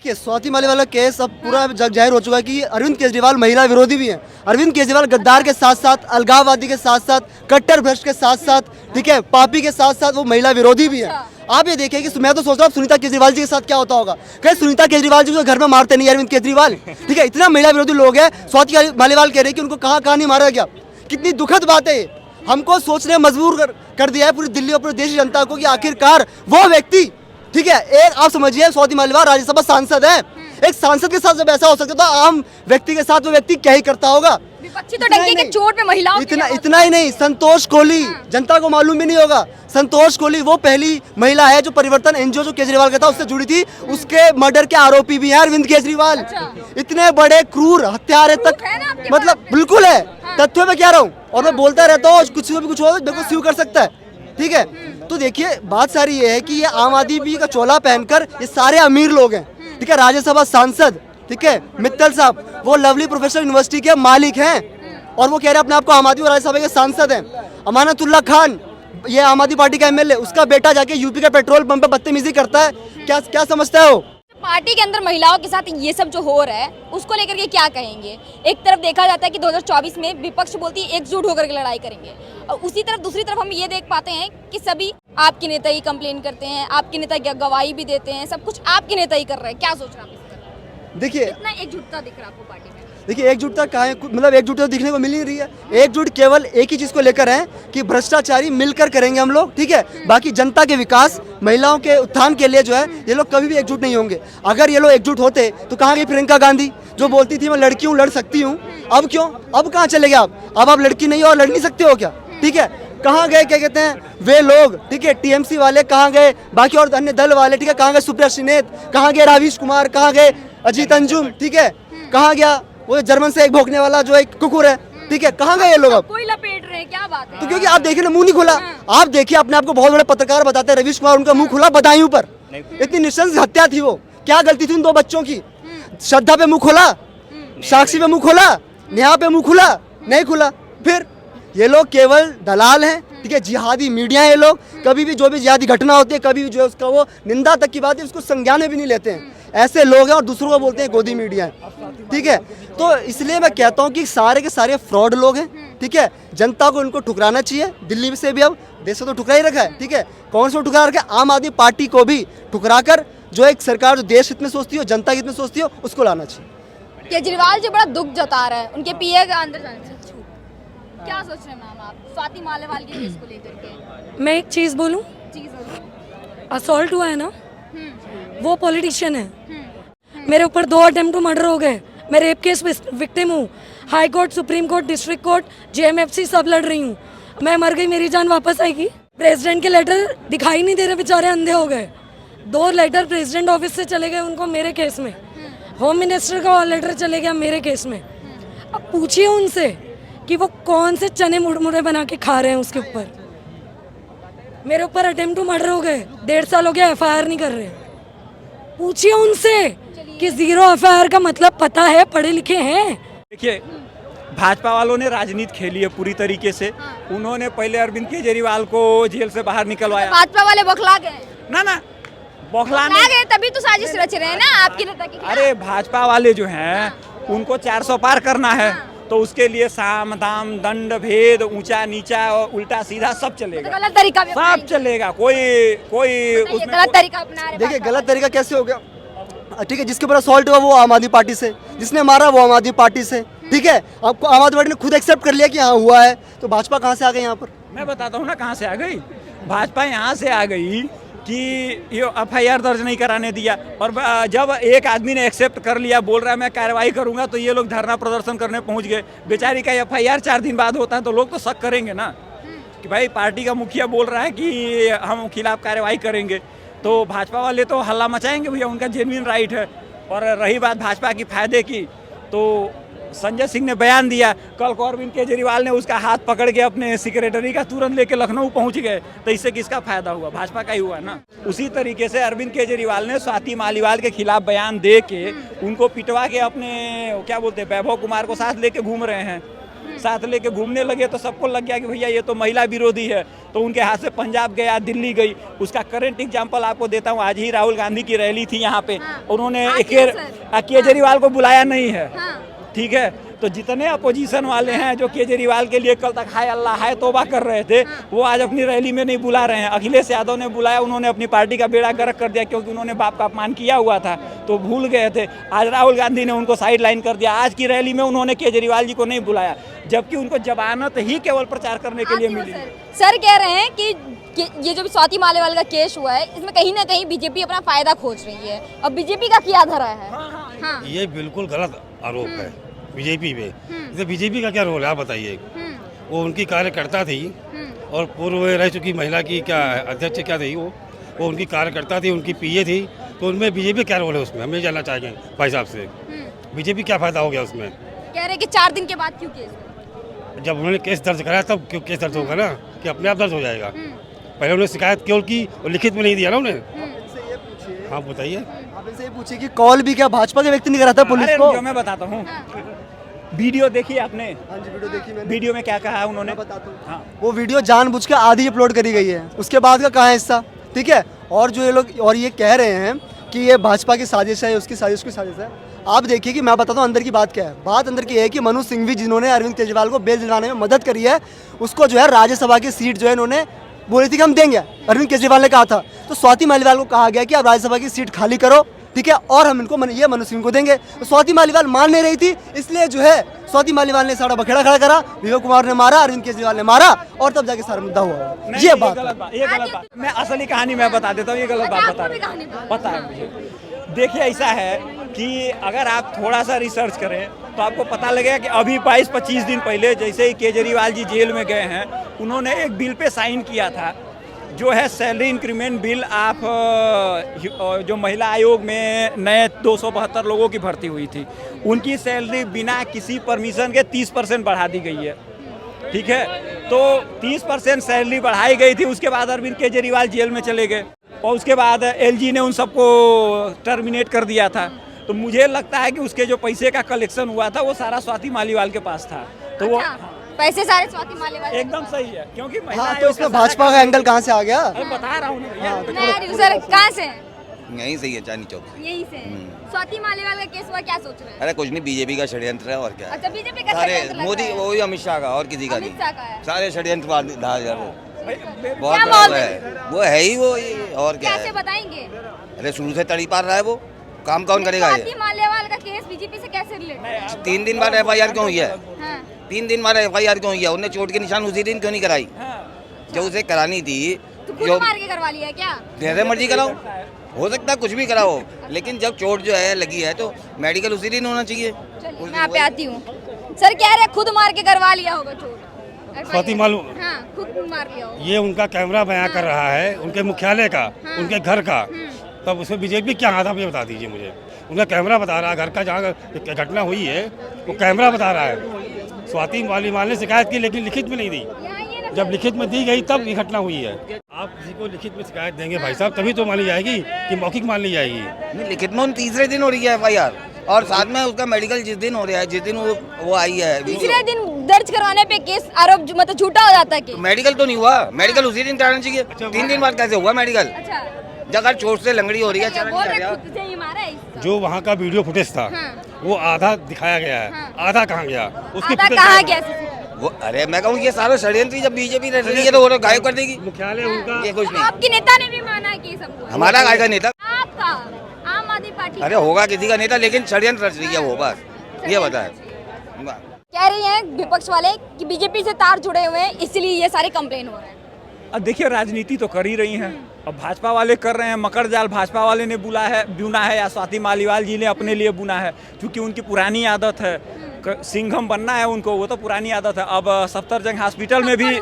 देखिए स्वाति मालीवाल का केस अब पूरा जग जाहिर हो चुका है कि अरविंद केजरीवाल महिला विरोधी भी हैं। अरविंद केजरीवाल गद्दार के साथ साथ, अलगाववादी के साथ साथ, कट्टर भ्रष्ट के साथ साथ, ठीक है, पापी के साथ साथ वो महिला विरोधी भी है। आप ये देखिए कि मैं तो सोच रहा हूँ सुनीता केजरीवाल जी के साथ क्या होता होगा। कहीं सुनीता केजरीवाल जी को घर में मारते नहीं अरविंद केजरीवाल, ठीक है, इतना महिला विरोधी लोग हैं। स्वाति मालीवाल कह रहे हैं कि उनको कहाँ कहाँ नहीं मारा गया। कितनी दुखद बात है ये, हमको सोचने मजबूर कर दिया है पूरी दिल्ली और पूरे देश की जनता को कि आखिरकार वो व्यक्ति, ठीक है, एक आप समझिए स्वाति मालीवाल राज्यसभा सांसद है, एक सांसद के साथ जब ऐसा हो सकता है तो आम व्यक्ति के साथ वो व्यक्ति क्या ही करता होगा। विपक्षी तो डंके के चोट पे महिलाओं इतना ही नहीं, संतोष कोहली, जनता को मालूम भी नहीं होगा, संतोष कोहली वो पहली महिला है जो परिवर्तन एनजीओ जो केजरीवाल का था उससे जुड़ी थी, उसके मर्डर के आरोपी भी हैं अरविंद केजरीवाल। इतने बड़े क्रूर हत्यारे तक, मतलब बिल्कुल है, तथ्यों में कह रहा हूँ, और मैं बोलता रहता हूँ कुछ भी कुछ हो मेरे को स्यू कर सकता है, ठीक है। तो देखिए बात सारी ये है कि ये आम आदमी का चोला पहनकर ये सारे अमीर लोग हैं, ठीक है, राज्यसभा सांसद, ठीक है, मित्तल साहब वो लवली प्रोफेशनल यूनिवर्सिटी के मालिक हैं और वो कह रहे हैं अपने आप को आम आदमी और राज्यसभा के सांसद हैं। अमानतुल्लाह खान ये आम आदमी पार्टी का एमएलए, उसका बेटा जाके यूपी के पेट्रोल पंप पे बदतमीजी करता है, क्या समझता है वो। पार्टी के अंदर महिलाओं के साथ ये सब जो हो रहा है उसको लेकर के क्या कहेंगे। एक तरफ देखा जाता है कि 2024 में विपक्ष बोलती है एकजुट होकर के लड़ाई करेंगे, और उसी तरफ दूसरी तरफ हम ये देख पाते हैं कि सभी आपके नेता ही कंप्लेन करते हैं, आपके नेता गवाही भी देते हैं, सब कुछ आपके नेता ही कर रहे हैं। क्या सोच रहे हैं आप इस तरफ? देखिए इतना एकजुटता दिख रहा है आपको पार्टी में? देखिए एकजुटता कहाँ है, मतलब एकजुटता दिखने को मिल नहीं रही है। एकजुट केवल एक ही चीज को लेकर है कि भ्रष्टाचारी मिलकर करेंगे हम लोग, ठीक है, बाकी जनता के विकास, महिलाओं के उत्थान के लिए जो है ये लोग कभी भी एकजुट नहीं होंगे। अगर ये लोग एकजुट होते तो कहाँ गई प्रियंका गांधी जो बोलती थी मैं लड़की हूँ, लड़ सकती हूँ, अब क्यों, अब कहाँ चले गए अब आप लड़की नहीं हो और लड़ नहीं सकते हो क्या, ठीक है। कहाँ गए, क्या कहते हैं वे लोग, ठीक है, टीएमसी वाले कहाँ गए, बाकी और अन्य दल वाले, ठीक है, कहाँ गए सुप्रिया श्रीनेत, कहाँ गए रावीश कुमार, कहाँ गए अजीत अंजुम, ठीक है, कहाँ गया वो जर्मन से एक भोंकने वाला जो एक कुकुर है, ठीक है, कहाँ गए ये लोग। अब कोई लपेट रहे हैं, क्या बात है। तो क्योंकि आप देखिए ना मुंह नहीं खुला, आप देखिए अपने आप को बहुत बड़े पत्रकार बताते हैं, रवीश कुमार उनका मुंह खुला बदायूं पर, इतनी नृशंस हत्या थी वो, क्या गलती थी उन दो बच्चों की। श्रद्धा पे मुंह खोला, साक्षी पे मुंह खोला, नेहा पे मुंह खुला, नहीं खुला। फिर ये लोग केवल दलाल हैं, ठीक है, जिहादी मीडिया है ये लोग, कभी भी जो भी जिहादी घटना होती है कभी भी जो है उसका वो निंदा तक की बात है उसको संज्ञान में भी नहीं लेते हैं। ऐसे लोग हैं और दूसरों को बोलते हैं गोदी मीडिया है, ठीक है। तो इसलिए मैं कहता हूँ कि सारे के सारे फ्रॉड लोग हैं, ठीक है, जनता को इनको ठुकराना चाहिए। दिल्ली से भी अब देश से तो ठुकरा ही रखा है, ठीक है, कांग्रेस को ठुकरा रखा है, आम आदमी पार्टी को भी ठुकरा कर जो एक सरकार जो देश हित में सोचती हो, जनता के हित में सोचती हो, उसको लाना चाहिए। केजरीवाल जी बड़ा दुख जता रहा है उनके पीए का अंदर जाने से। क्या सोच रहे हैं मैम आप स्वाति मालीवाल के केस को लेकर के? मैं एक चीज़ बोलूं, असॉल्ट हुआ है ना, वो पॉलिटिशियन है। मेरे ऊपर 2 अटेम्प्ट टू मर्डर हो गए, मैं रेप केस विक्टिम हूँ, high court, supreme court, district court, JMFC सब लड़ रही हूँ। मैं मर गई, मेरी जान वापस आएगी। प्रेसिडेंट के लेटर दिखाई नहीं दे रहे, बेचारे अंधे हो गए। 2 लेटर प्रेसिडेंट ऑफिस से चले गए उनको मेरे केस में, होम मिनिस्टर का लेटर चले गया मेरे केस में। अब पूछिए उनसे कि वो कौन से चने मुड़मुड़े बना के खा रहे हैं उसके ऊपर। मेरे ऊपर अटेम्प्ट टू मर्डर हो गए, 1.5 साल हो गया, एफआईआर नहीं कर रहे। पूछिए उनसे कि 0 एफआईआर का मतलब पता है, पढ़े लिखे हैं। देखिए भाजपा वालों ने राजनीति खेली है पूरी तरीके से। उन्होंने पहले अरविंद केजरीवाल को जेल से बाहर निकलवाया। भाजपा वाले बौखला गए ना बौखलाने गए, तभी तो साजिश रच रहे हैं ना आपके नेता की। अरे भाजपा वाले जो हैं उनको 400 पार करना है, तो उसके लिए साम दाम दंड भेद, ऊंचा नीचा और उल्टा सीधा सब चलेगा, गलत तरीका भी सब चलेगा। कोई गलत तरीका अपना रहे। देखिए गलत तरीका कैसे हो गया, ठीक है, जिसके ऊपर असॉल्ट हुआ वो आम आदमी पार्टी से, जिसने मारा वो आम आदमी पार्टी से, ठीक है। आपको आम आदमी पार्टी ने खुद एक्सेप्ट कर लिया कि हाँ हुआ है, तो भाजपा कहाँ से आ गई यहाँ पर? मैं बताता हूँ ना कहाँ से आ गई। भाजपा यहाँ से आ गई कि ये एफआईआर दर्ज नहीं कराने दिया, और जब एक आदमी ने एक्सेप्ट कर लिया, बोल रहा है मैं कार्रवाई करूंगा, तो ये लोग धरना प्रदर्शन करने पहुंच गए। बेचारी का एफआईआर 4 दिन बाद होता है तो लोग तो शक करेंगे ना कि भाई पार्टी का मुखिया बोल रहा है कि हम खिलाफ कार्रवाई करेंगे, तो भाजपा वाले तो हल्ला मचाएंगे, भैया उनका जेन्युइन राइट है। और रही बात भाजपा की फायदे की, तो संजय सिंह ने बयान दिया, कल को अरविंद केजरीवाल ने उसका हाथ पकड़ के अपने सेक्रेटरी का तुरंत लेके लखनऊ पहुंच गए, तो इससे किसका फायदा हुआ? भाजपा का ही हुआ ना। उसी तरीके से अरविंद केजरीवाल ने स्वाति मालीवाल के खिलाफ बयान दे के उनको पिटवा के अपने क्या बोलते हैं वैभव कुमार को साथ लेके घूम रहे हैं। साथ लेके घूमने लगे तो सबको लग गया कि भैया ये तो महिला विरोधी है, तो उनके हाथ से पंजाब गया, दिल्ली गई। उसका करंट एग्जाम्पल आपको देता हूँ, आज ही राहुल गांधी की रैली थी यहाँ पे, उन्होंने केजरीवाल को बुलाया नहीं है, ठीक है। तो जितने अपोजिशन वाले हैं जो केजरीवाल के लिए कल तक हाय अल्लाह हाय तौबा कर रहे थे, वो आज अपनी रैली में नहीं बुला रहे हैं। अखिलेश यादव ने बुलाया, उन्होंने अपनी पार्टी का बेड़ा गर्क कर दिया, क्योंकि उन्होंने बाप का अपमान किया हुआ था तो भूल गए थे। आज राहुल गांधी ने उनको साइड लाइन कर दिया, आज की रैली में उन्होंने केजरीवाल जी को नहीं बुलाया, जबकि उनको जमानत ही केवल प्रचार करने के लिए मिली। सर कह रहे हैं कि ये जो स्वाति मालेवाल का केस हुआ है, इसमें कहीं ना कहीं बीजेपी अपना फायदा खोज रही है, और बीजेपी का क्या धरा है? हाँ। ये बिल्कुल गलत आरोप है बीजेपी पे। जैसे बीजेपी का क्या रोल है आप बताइए? वो उनकी कार्यकर्ता थी और पूर्व में रह चुकी महिला की क्या अध्यक्ष क्या थी, वो उनकी कार्यकर्ता थी, उनकी पीए थी, तो उनमें बीजेपी क्या रोल है उसमें, हम ये जानना चाहेंगे भाई साहब से। बीजेपी क्या फायदा हो गया उसमें? कह रहे कि 4 दिन के बाद क्यों केस? जब उन्होंने केस दर्ज कराया तब क्यों केस दर्ज होगा ना, कि अपने आप दर्ज हो जाएगा। पहले उन्होंने शिकायत क्यों की और लिखित में नहीं दिया ना उन्हें। हाँ बताइए। आप इनसे ये पूछिए कि कॉल भी क्या भाजपा के व्यक्ति ने करा था पुलिस को? मैं बताता हूँ, वीडियो देखी आपने? हाँ जी, वीडियो देखी मैंने। वीडियो में क्या कहा है उन्होंने? बताता हूँ। हाँ। वो वीडियो जानबूझ के आधी अपलोड करी गई है, उसके बाद का कहाँ है हिस्सा, ठीक है। और जो ये लोग और ये कह रहे हैं कि ये भाजपा की साजिश है, उसकी साजिश की साजिश है। आप देखिए कि मैं बताता हूँ अंदर की बात क्या है। बात अंदर की है कि मनोज सिंघवी जिन्होंने अरविंद केजरीवाल को बेल दिलाने में मदद करी है, उसको जो है राज्यसभा की सीट जो है इन्होंने बोली थी कि हम देंगे, अरविंद केजरीवाल ने कहा था। तो स्वाति मालीवाल को कहा गया कि आप राज्यसभा की सीट खाली करो, ठीक है, और हम इनको ये मनोज सिंह को देंगे। तो स्वाति मालीवाल मान नहीं रही थी, इसलिए जो है स्वाति मालीवाल ने सारा बखेड़ा खड़ा करा, विवेक कुमार ने मारा, अरविंद केजरीवाल ने मारा, और तब जाके सारा मुद्दा हुआ। ये बात ये गलत बात। मैं असली कहानी मैं बता देता हूँ, ये गलत बात बता रहा हूँ, पता है मुझे। देखिए ऐसा है कि अगर आप थोड़ा सा रिसर्च करें तो आपको पता लगेगा कि अभी 22-25 दिन पहले जैसे ही केजरीवाल जी जेल में गए हैं, उन्होंने एक बिल पे साइन किया था, जो है सैलरी इंक्रीमेंट बिल। आप जो महिला आयोग में नए 272 लोगों की भर्ती हुई थी, उनकी सैलरी बिना किसी परमिशन के 30% बढ़ा दी गई है, ठीक है। तो 30% सैलरी बढ़ाई गई थी, उसके बाद अरविंद केजरीवाल जेल में चले गए और उसके बाद एलजी ने उन सबको टर्मिनेट कर दिया था। तो मुझे लगता है कि उसके जो पैसे का कलेक्शन हुआ था वो सारा स्वाति मालीवाल के पास था। तो वो पैसे सारे स्वाति मालीवाल एकदम सही है, क्योंकि हाँ, तो इसमें भाजपा का एंगल कहाँ से आ गया? बता रहा हूँ सर कहाँ से? यहीं से ही है, चांदनी चौक। यही से। स्वाति मालीवाल का केस हुआ, क्या सोच रहे हैं? अरे कुछ नहीं, बीजेपी का षड्यंत्र है और क्या। अच्छा, बीजेपी का सारे षड्यंत्र लग मोदी, रहा है। वही अमित शाह का, और किसी का अमित शाह का है। नहीं। सारे षड्यंत्र वो बहुत क्या बड़ा माहौल है, वो है ही वो, और क्या कैसे है। बताएंगे? अरे शुरू से तड़ी पार रहा है वो, काम कौन करेगा ये? स्वाति मालीवाल का केस बीजेपी से कैसे रिलेटेड? 3 दिन बाद FIR क्यों हुई है? हाँ। 3 दिन बाद FIR क्यों हुई है? उन्हें चोट के निशान उसी दिन क्यों नहीं कराई जो उसे करानी थी? तो खुद जो मार के करवा लिया क्या? जैसे मर्जी कराओ, हो सकता है कुछ भी कराओ, लेकिन जब चोट जो है लगी है तो मेडिकल उसी दिन होना चाहिए। चलिए मैं आप पे आती हूँ। सर कह रहे खुद मार के करवा लिया होगा चोट। स्वाति मालूम, हाँ, खुद मार लिया होगा। ये उनका कैमरा बयां कर रहा है उनके मुख्यालय का, उनके घर का, तब उसमें बीजेपी क्या हाथ, आप ये बता दीजिए मुझे। उनका कैमरा बता रहा है घर का, जहाँ घटना हुई है वो कैमरा बता रहा है। स्वाति मालीवाल ने शिकायत की लेकिन लिखित में नहीं दी, जब लिखित में दी गई तब ये घटना हुई है। आप किसी को लिखित में शिकायत देंगे भाई साहब, तभी तो मानी जाएगी कि मौखिक मान ली जाएगी। नहीं, लिखित में 3रे दिन हो रही है FIR, और साथ में उसका मेडिकल जिस दिन हो रहा है, जिस दिन वो आई है, तीसरे दिन दर्ज करवाने पे केस आरोप मतलब झूठा हो जाता है कि? मेडिकल तो नहीं हुआ, मेडिकल उसी दिन कराना चाहिए। 3 दिन बाद कैसे हुआ मेडिकल? अच्छा, जगह चोट से लंगड़ी हो रही है, क्या चल बोल नहीं रहे जा रहा। खुद से ही मारा है इसका? जो वहाँ का वीडियो फुटेज था वो आधा दिखाया गया है, आधा कहाँ गया? उसकी आधा फुटेज कहाँ गायब गया? वो अरे मैं कहूँ ये सारा षड्यंत्र, जब बीजेपी रही है तो वो गायब कर देगी। मुख्यालय उनका। ये कुछ नहीं, आपके नेता ने भी माना है कि ये सब हुआ? हमारा गाय का नेता। आपका आम आदमी पार्टी? अरे होगा किसी का नेता, लेकिन षड्यंत्र रच रही है वो, बस ये बताए। कह रही हैं विपक्ष वाले कि बीजेपी से तार जुड़े हुए हैं, इसलिए ये सारे कंप्लेन हो रहे हैं। अब देखिए राजनीति तो कर ही रही हैं, अब भाजपा वाले कर रहे हैं, मकर जाल भाजपा वाले ने बुना है या स्वाति मालीवाल जी ने अपने लिए बुना है, क्योंकि उनकी पुरानी आदत है, सिंघम बनना है उनको, वो तो पुरानी आदत है। अब सफदरजंग हॉस्पिटल में भी,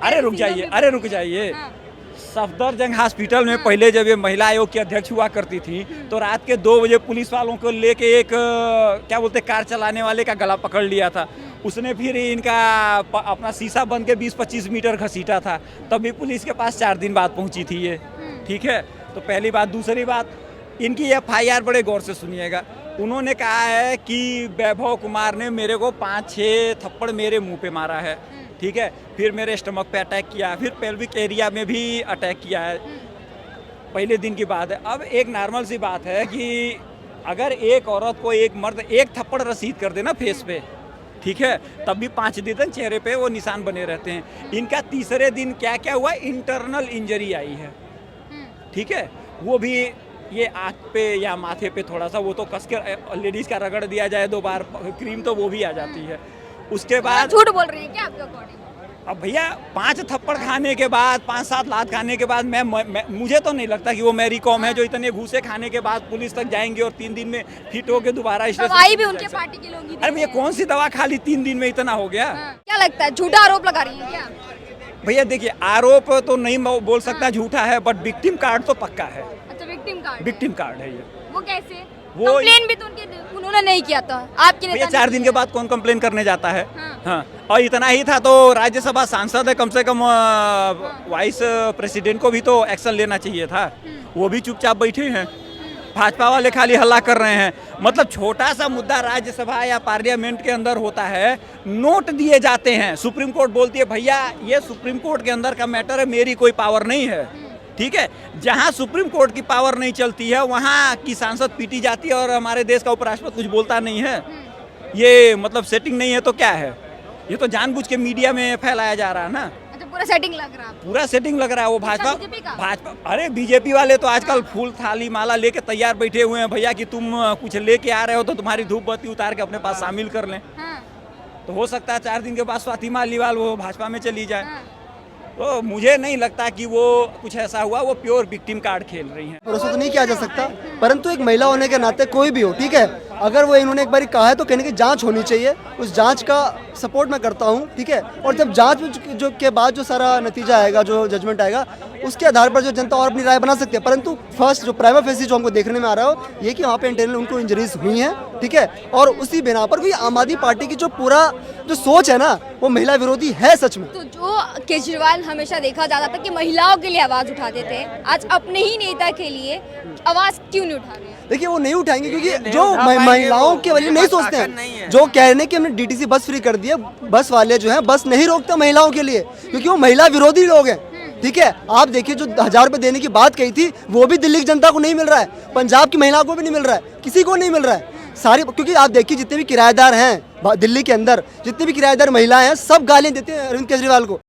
अरे रुक जाइए, सफदरजंग हॉस्पिटल में पहले जब ये महिला आयोग की अध्यक्ष हुआ करती थी तो रात के 2 बजे पुलिस वालों को लेके एक क्या बोलते कार चलाने वाले का गला पकड़ लिया था, उसने फिर इनका अपना शीशा बंद के 20-25 मीटर घसीटा था, तभी पुलिस के पास 4 दिन बाद पहुंची थी ये, ठीक है। तो पहली बात। दूसरी बात, इनकी FIR बड़े गौर से सुनिएगा, उन्होंने कहा है कि वैभव कुमार ने मेरे को 5-6 थप्पड़ मेरे मुंह पे मारा है, ठीक है, फिर मेरे स्टमक पे अटैक किया, फिर पेल्विक एरिया में भी अटैक किया है। पहले दिन की बात है। अब एक नॉर्मल सी बात है कि अगर एक औरत को एक मर्द एक थप्पड़ रसीद कर देना फेस पे, ठीक है, तब भी 5 दिन तक चेहरे पे वो निशान बने रहते हैं। इनका तीसरे दिन क्या क्या हुआ, इंटरनल इंजरी आई है, ठीक है, वो भी ये आँख पे या माथे पे थोड़ा सा, वो तो कस के लेडीज का रगड़ दिया जाए 2 बार क्रीम तो वो भी आ जाती है। उसके बाद झूठ बोल रही है क्या आपके अकॉर्डिंग? अब भैया 5 थप्पड़ खाने के बाद, 5-7 लात खाने के बाद मुझे तो नहीं लगता कि वो मैरी कॉम है जो इतने घूसे खाने के बाद पुलिस तक जाएंगे और 3 दिन में फिट होके दोबारा दवाई भी उनके पार्टी के लोग ही अरे भैया कौन सी दवा खा ली 3 दिन में इतना हो गया? क्या लगता है, झूठा आरोप लगा रही है क्या? भैया देखिए, आरोप तो नहीं बोल सकता झूठा है, बट विक्टिम कार्ड तो पक्का है। अच्छा, विक्टिम कार्ड है ये। वो कैसे? वो कंप्लेन भी तो उन्होंने नहीं किया था, आपके नेता भैया ने 4 दिन किया। के बाद कौन कंप्लेन करने जाता है? हाँ। हाँ, और इतना ही था तो राज्यसभा सांसद है, कम से कम वाइस प्रेसिडेंट को भी तो एक्शन लेना चाहिए था, वो भी चुपचाप बैठे हैं। भाजपा वाले खाली हल्ला कर रहे हैं। मतलब छोटा सा मुद्दा राज्यसभा या पार्लियामेंट के अंदर होता है, नोट दिए जाते हैं, सुप्रीम कोर्ट बोलती है भैया ये सुप्रीम कोर्ट के अंदर का मैटर है, मेरी कोई पावर नहीं है, ठीक है। जहां सुप्रीम कोर्ट की पावर नहीं चलती है वहां की सांसद पीटी जाती है और हमारे देश का उपराष्ट्रपति कुछ बोलता नहीं है। ये मतलब सेटिंग नहीं है तो क्या है? ये तो जानबूझ के मीडिया में फैलाया जा रहा है ना। अच्छा, पूरा सेटिंग लग रहा है आपको? पूरा सेटिंग लग रहा है। वो भाजपा बीजेपी का? अरे बीजेपी वाले तो आजकल फूल थाली माला लेके तैयार बैठे हुए हैं भैया कि तुम कुछ लेके आ रहे हो तो तुम्हारी धूप बत्ती उतार के अपने पास शामिल कर लें। हाँ, तो हो सकता है 4 दिन के बाद स्वातिमा अलीवाल वो भाजपा में चली जाए। हाँ। तो मुझे नहीं लगता कि वो कुछ ऐसा हुआ, वो प्योर विक्टिम कार्ड खेल रही हैं। भरोसा तो नहीं किया जा सकता, परंतु एक महिला होने के नाते कोई भी हो, ठीक है, अगर वो इन्होंने एक बार कहा है तो कहने की जांच होनी चाहिए, उस जांच का सपोर्ट मैं करता हूं, ठीक है। और जब जांच जो के बाद जो सारा नतीजा आएगा, जो जजमेंट आएगा, उसके आधार पर जो जनता और अपनी राय बना सकती है। परंतु फर्स्ट जो प्राइमा फेसी जो हमको देखने में आ रहा हो ये कि वहाँ पे इंटरनल उनको इंजरीज हुई हैं, ठीक है, और उसी बिना पर भी आम आदमी पार्टी की जो पूरा जो सोच है ना वो महिला विरोधी है सच में। तो जो केजरीवाल हमेशा देखा जाता था कि महिलाओं के लिए आवाज उठाते थे, आज अपने ही नेता के लिए आवाज क्यों नहीं उठा रहे हैं? देखिए वो नहीं उठाएंगे क्योंकि जो महिलाओं के वजह नहीं सोचते हैं, जो कह रहे हैं कि हमने डीटीसी बस फ्री कर दिया, बस वाले जो हैं बस नहीं रोकते महिलाओं के लिए क्योंकि वो महिला विरोधी लोग हैं, ठीक है। आप देखिए जो 1000 रुपए देने की बात कही थी वो भी दिल्ली की जनता को नहीं मिल रहा है, पंजाब की महिलाओं को भी नहीं मिल रहा है, किसी को नहीं मिल रहा है सारी, क्योंकि आप देखिए जितने भी किराएदार हैं दिल्ली के अंदर, जितने भी किराएदार महिलाएं हैं सब गालियां देते हैं अरविंद केजरीवाल को।